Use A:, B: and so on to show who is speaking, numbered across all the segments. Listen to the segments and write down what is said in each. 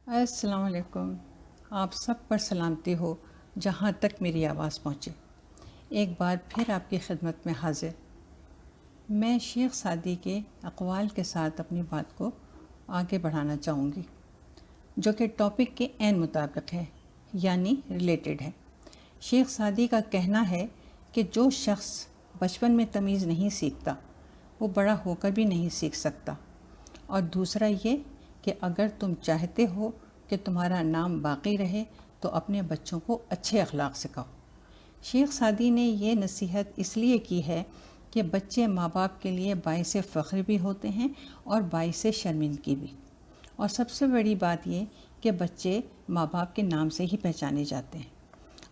A: السلام علیکم۔ آپ سب پر سلامتی ہو جہاں تک میری آواز پہنچے۔ ایک بار پھر آپ کی خدمت میں حاضر۔ میں شیخ سعدی کے اقوال کے ساتھ اپنی بات کو آگے بڑھانا چاہوں گی، جو کہ ٹاپک کے عین مطابق ہے، یعنی ریلیٹڈ ہے۔ شیخ سعدی کا کہنا ہے کہ جو شخص بچپن میں تمیز نہیں سیکھتا وہ بڑا ہو کر بھی نہیں سیکھ سکتا، اور دوسرا یہ کہ اگر تم چاہتے ہو کہ تمہارا نام باقی رہے تو اپنے بچوں کو اچھے اخلاق سکھاؤ۔ شیخ سعدی نے یہ نصیحت اس لیے کی ہے کہ بچے ماں باپ کے لیے باعث فخر بھی ہوتے ہیں اور باعث شرمندگی بھی، اور سب سے بڑی بات یہ کہ بچے ماں باپ کے نام سے ہی پہچانے جاتے ہیں۔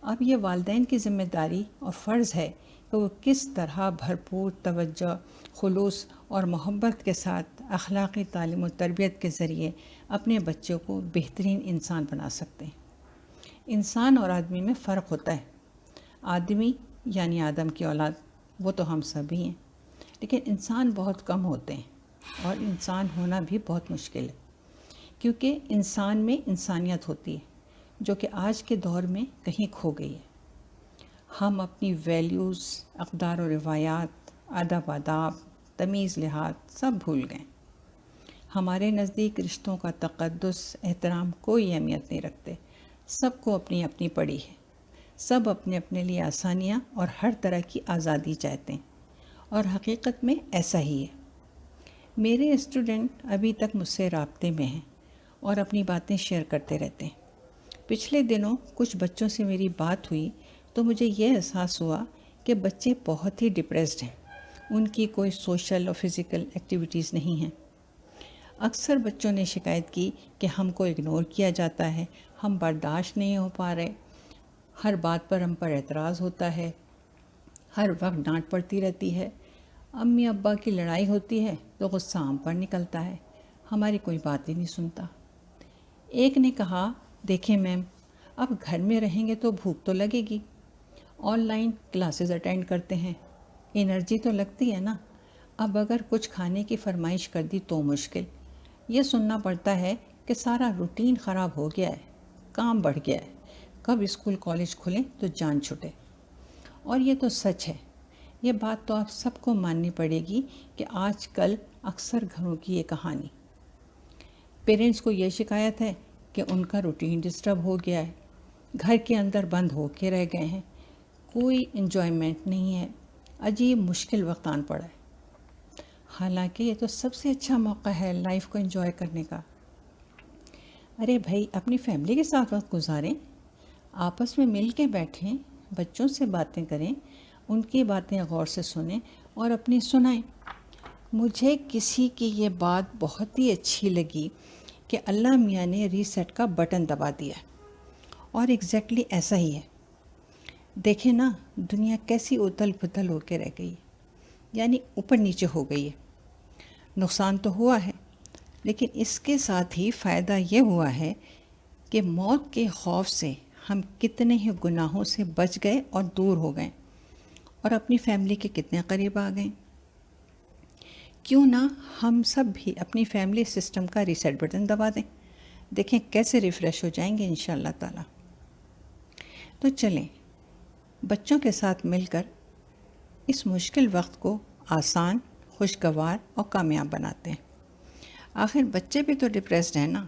A: اب یہ والدین کی ذمہ داری اور فرض ہے کہ وہ کس طرح بھرپور توجہ، خلوص اور محبت کے ساتھ اخلاقی تعلیم و تربیت کے ذریعے اپنے بچوں کو بہترین انسان بنا سکتے ہیں۔ انسان اور آدمی میں فرق ہوتا ہے۔ آدمی یعنی آدم کی اولاد، وہ تو ہم سبھی ہیں، لیکن انسان بہت کم ہوتے ہیں، اور انسان ہونا بھی بہت مشکل ہے، کیونکہ انسان میں انسانیت ہوتی ہے جو کہ آج کے دور میں کہیں کھو گئی ہے۔ ہم اپنی ویلیوز، اقدار و روایات، ادب آداب، تمیز لحاظ سب بھول گئے۔ ہمارے نزدیک رشتوں کا تقدس، احترام کوئی اہمیت نہیں رکھتے۔ سب کو اپنی اپنی پڑی ہے، سب اپنے اپنے لیے آسانیاں اور ہر طرح کی آزادی چاہتے ہیں، اور حقیقت میں ایسا ہی ہے۔ میرے اسٹوڈنٹ ابھی تک مجھ سے رابطے میں ہیں اور اپنی باتیں شیئر کرتے رہتے ہیں۔ پچھلے دنوں کچھ بچوں سے میری بات ہوئی تو مجھے یہ احساس ہوا کہ بچے بہت ہی ڈپریسڈ ہیں، ان کی کوئی سوشل اور فزیکل ایکٹیویٹیز نہیں ہیں۔ اکثر بچوں نے شکایت کی کہ ہم کو اگنور کیا جاتا ہے، ہم برداشت نہیں ہو پا رہے، ہر بات پر ہم پر اعتراض ہوتا ہے، ہر وقت ڈانٹ پڑتی رہتی ہے، امی ابا کی لڑائی ہوتی ہے تو غصہ ہم پر نکلتا ہے، ہماری کوئی بات ہی نہیں سنتا۔ ایک نے کہا، دیکھیں میم، اب گھر میں رہیں گے تو بھوک تو لگے گی، آن لائن کلاسز اٹینڈ کرتے ہیں، انرجی تو لگتی ہے نا، اب اگر کچھ کھانے کی فرمائش کر دی تو مشکل، یہ سننا پڑتا ہے کہ سارا روٹین خراب ہو گیا ہے، کام بڑھ گیا ہے، کب اسکول کالج کھلیں تو جان چھٹے۔ اور یہ تو سچ ہے، یہ بات تو آپ سب کو ماننی پڑے گی کہ آج کل اکثر گھروں کی یہ کہانی۔ پیرنٹس کو یہ شکایت ہے کہ ان کا روٹین ڈسٹرب ہو گیا ہے، گھر کے اندر بند ہو کے رہ گئے ہیں، کوئی انجوائمنٹ نہیں ہے، عجیب مشکل وقت آن پڑا ہے۔ حالانکہ یہ تو سب سے اچھا موقع ہے لائف کو انجوائے کرنے کا۔ ارے بھائی، اپنی فیملی کے ساتھ وقت گزاریں، آپس میں مل کے بیٹھیں، بچوں سے باتیں کریں، ان کی باتیں غور سے سنیں اور اپنی سنائیں۔ مجھے کسی کی یہ بات بہت ہی اچھی لگی کہ اللہ میاں نے ریسیٹ کا بٹن دبا دیا، اور ایگزیکٹلی ایسا ہی ہے۔ دیکھیں نا، دنیا کیسی اتل پھتل ہو کے رہ گئی ہے، یعنی اوپر نیچے ہو گئی ہے۔ نقصان تو ہوا ہے، لیکن اس کے ساتھ ہی فائدہ یہ ہوا ہے کہ موت کے خوف سے ہم کتنے ہی گناہوں سے بچ گئے اور دور ہو گئے، اور اپنی فیملی کے کتنے قریب آ گئے۔ کیوں نہ ہم سب بھی اپنی فیملی سسٹم کا ریسیٹ بٹن دبا دیں، دیکھیں کیسے ریفریش ہو جائیں گے انشاءاللہ تعالی۔ تو چلیں بچوں کے ساتھ مل کر اس مشکل وقت کو آسان، خوشگوار اور کامیاب بناتے ہیں۔ آخر بچے بھی تو ڈپریسڈ ہیں نا،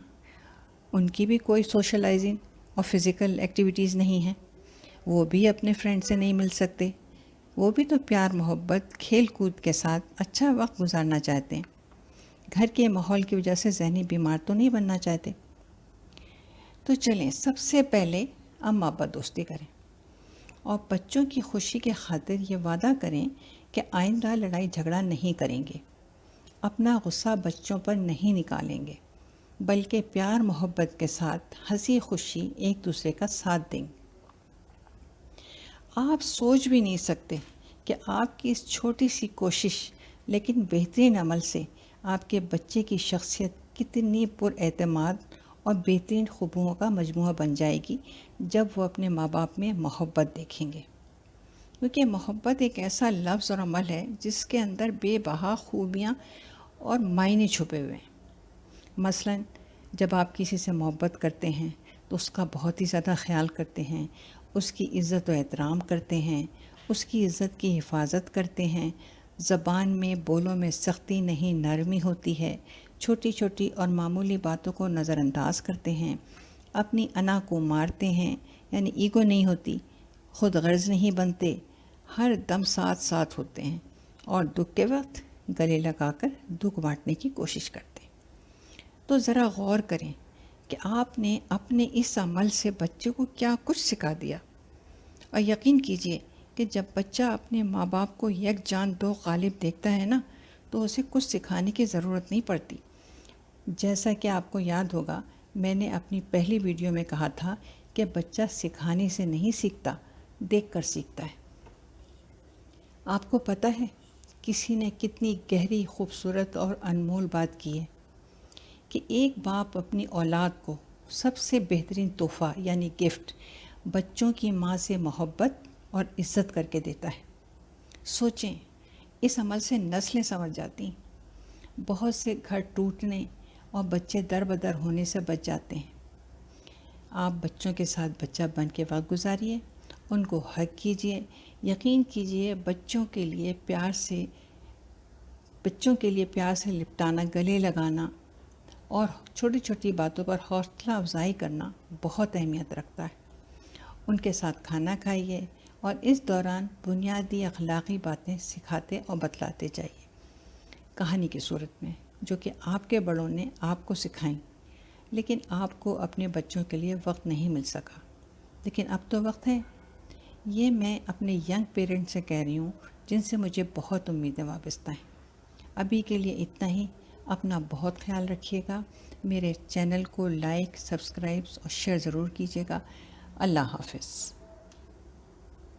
A: ان کی بھی کوئی سوشلائزنگ اور فزیکل ایکٹیویٹیز نہیں ہیں، وہ بھی اپنے فرینڈ سے نہیں مل سکتے، وہ بھی تو پیار محبت کھیل کود کے ساتھ اچھا وقت گزارنا چاہتے ہیں، گھر کے ماحول کی وجہ سے ذہنی بیمار تو نہیں بننا چاہتے۔ تو چلیں سب سے پہلے اماں ابا دوستی کریں، اور بچوں کی خوشی کے خاطر یہ وعدہ کریں کہ آئندہ لڑائی جھگڑا نہیں کریں گے، اپنا غصہ بچوں پر نہیں نکالیں گے، بلکہ پیار محبت کے ساتھ ہنسی خوشی ایک دوسرے کا ساتھ دیں گے۔ آپ سوچ بھی نہیں سکتے کہ آپ کی اس چھوٹی سی کوشش لیکن بہترین عمل سے آپ کے بچے کی شخصیت کتنی پر اعتماد اور بہترین خوبیوں کا مجموعہ بن جائے گی جب وہ اپنے ماں باپ میں محبت دیکھیں گے۔ کیونکہ محبت ایک ایسا لفظ اور عمل ہے جس کے اندر بے بہا خوبیاں اور معنی چھپے ہوئے ہیں۔ مثلاً جب آپ کسی سے محبت کرتے ہیں تو اس کا بہت ہی زیادہ خیال کرتے ہیں، اس کی عزت و احترام کرتے ہیں، اس کی عزت کی حفاظت کرتے ہیں، زبان میں بولوں میں سختی نہیں نرمی ہوتی ہے، چھوٹی چھوٹی اور معمولی باتوں کو نظر انداز کرتے ہیں، اپنی انا کو مارتے ہیں، یعنی ایگو نہیں ہوتی، خود غرض نہیں بنتے، ہر دم ساتھ ساتھ ہوتے ہیں اور دکھ کے وقت گلے لگا کر دکھ بانٹنے کی کوشش کرتے ہیں۔ تو ذرا غور کریں کہ آپ نے اپنے اس عمل سے بچے کو کیا کچھ سکھا دیا، اور یقین کیجئے کہ جب بچہ اپنے ماں باپ کو یک جان دو غالب دیکھتا ہے نا، تو اسے کچھ سکھانے کی ضرورت نہیں پڑتی۔ جیسا کہ آپ کو یاد ہوگا، میں نے اپنی پہلی ویڈیو میں کہا تھا کہ بچہ سکھانے سے نہیں سیکھتا، دیکھ کر سیکھتا ہے۔ آپ کو پتہ ہے کسی نے کتنی گہری، خوبصورت اور انمول بات کی ہے کہ ایک باپ اپنی اولاد کو سب سے بہترین تحفہ یعنی گفٹ بچوں کی ماں سے محبت اور عزت کر کے دیتا ہے۔ سوچیں، اس عمل سے نسلیں سنور جاتی ہیں، بہت سے گھر ٹوٹنے اور بچے در بدر ہونے سے بچ جاتے ہیں۔ آپ بچوں کے ساتھ بچہ بن کے وقت گزاریے، ان کو حق کیجیے، یقین کیجیے بچوں کے لیے پیار سے لپٹانا، گلے لگانا اور چھوٹی چھوٹی باتوں پر حوصلہ افزائی کرنا بہت اہمیت رکھتا ہے۔ ان کے ساتھ کھانا کھائیے اور اس دوران بنیادی اخلاقی باتیں سکھاتے اور بتلاتے جائیے، کہانی کی صورت میں، جو کہ آپ کے بڑوں نے آپ کو سکھائیں، لیکن آپ کو اپنے بچوں کے لیے وقت نہیں مل سکا۔ لیکن اب تو وقت ہے۔ یہ میں اپنے ینگ پیرنٹ سے کہہ رہی ہوں جن سے مجھے بہت امیدیں وابستہ ہیں۔ ابھی کے لیے اتنا ہی۔ اپنا بہت خیال رکھیے گا، میرے چینل کو لائک، سبسکرائب اور شیئر ضرور کیجیے گا۔ اللہ حافظ۔